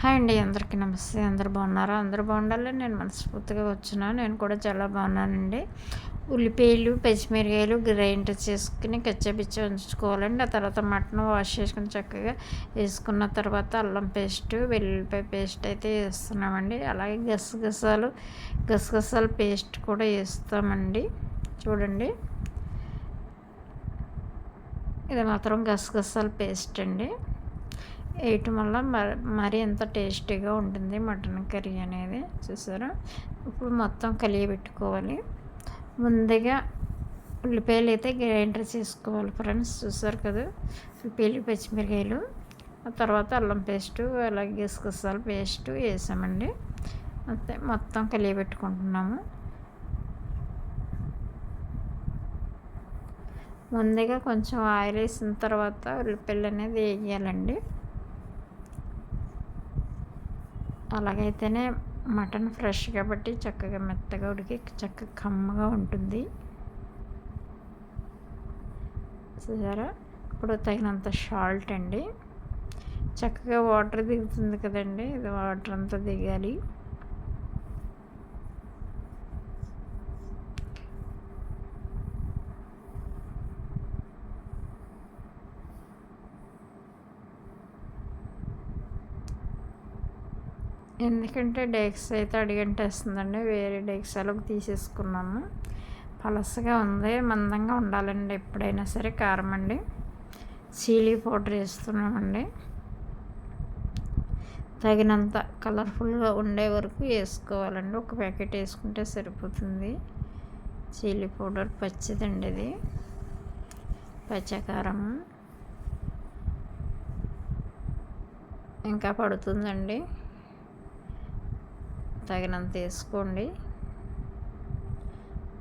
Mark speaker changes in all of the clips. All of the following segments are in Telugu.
Speaker 1: హాయ్ అండి, అందరికీ నమస్తే. అందరు బాగున్నారా? అందరూ బాగుండాలని నేను మనస్ఫూర్తిగా వచ్చినా. నేను కూడా చాలా బాగున్నానండి. ఉల్లిపాయలు, పచ్చిమిరకాయలు గ్రైండ్ చేసుకుని కచ్చాపిచ్చా ఉంచుకోవాలండి. ఆ తర్వాత మటన్ వాష్ చేసుకుని చక్కగా వేసుకున్న తర్వాత అల్లం పేస్ట్, వెల్లుల్లిపాయ పేస్ట్ అయితే వేస్తున్నామండి. అలాగే గసగసాలు పేస్ట్ కూడా వేస్తామండి. చూడండి, ఇది మాత్రం గసగసాల పేస్ట్ అండి. వేయటం వల్ల మరీ ఎంత టేస్టీగా ఉంటుంది మటన్ కర్రీ అనేది. చూసారా? ఇప్పుడు మొత్తం కలియబెట్టుకోవాలి. ముందుగా ఉల్లిపాయలు అయితే గ్రైండర్ చేసుకోవాలి ఫ్రెండ్స్. చూసారు కదా, ఉల్లిపాయలు, పచ్చిమిరకాయలు, ఆ తర్వాత అల్లం పేస్టు, అలాగే గసగసాల పేస్టు వేసామండి. అంతే, మొత్తం కలియబెట్టుకుంటున్నాము. ముందుగా కొంచెం ఆయిల్ వేసిన తర్వాత ఉల్లిపాయలు అనేది వేయాలండి. అలాగైతేనే మటన్ ఫ్రెష్ కాబట్టి చక్కగా మెత్తగా ఉడికి చక్కగా కమ్మగా ఉంటుంది. చూసారా? ఇప్పుడు తగినంత సాల్ట్ అండి. చక్కగా వాటర్ దిగుతుంది కదండి, ఇది వాటర్ అంతా దిగాలి. ఎందుకంటే డేక్స్ అయితే అడిగంటేస్తుందండి. వేరే డేక్సాలోకి తీసేసుకున్నాము. పలసగా ఉంది, మందంగా ఉండాలండి ఎప్పుడైనా సరే. కారం అండి, చీలీ పౌడర్ వేస్తున్నామండి. తగినంత కలర్ఫుల్గా ఉండే వరకు వేసుకోవాలండి. ఒక ప్యాకెట్ వేసుకుంటే సరిపోతుంది. చీలీ పౌడర్ పచ్చిదండి, ఇది పచ్చకారం ఇంకా పడుతుందండి. తగినంత వేసుకోండి.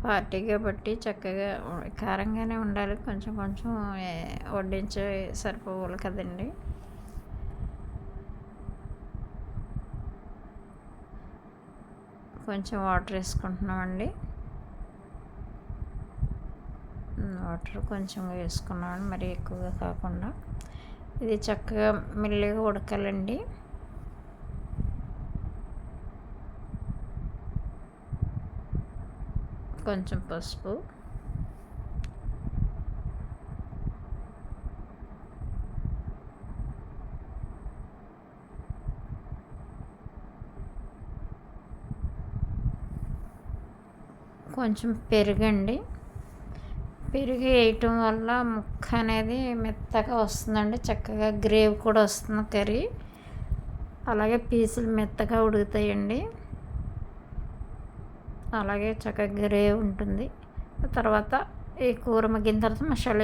Speaker 1: పార్టీ కాబట్టి చక్కగా కారంగానే ఉండాలి. కొంచెం కొంచెం వడ్డించే సరిపోవాలి కదండి. కొంచెం వాటర్ వేసుకుంటున్నామండి. వాటర్ కొంచెం వేసుకున్నామండి, మరి ఎక్కువగా కాకుండా. ఇది చక్కగా మెల్లిగా ఉడకాలండి. కొంచెం పసుపు, కొంచెం పెరుగండి. పెరుగు వేయటం వల్ల ముక్క అనేది మెత్తగా వస్తుందండి. చక్కగా గ్రేవీ కూడా వస్తుంది కర్రీ. అలాగే పీసులు మెత్తగా ఉడుకుతాయండి. అలాగే చక్కగా గ్రేవీ ఉంటుంది. తర్వాత ఈ కూర మగ్గిన తర్వాత మసాలా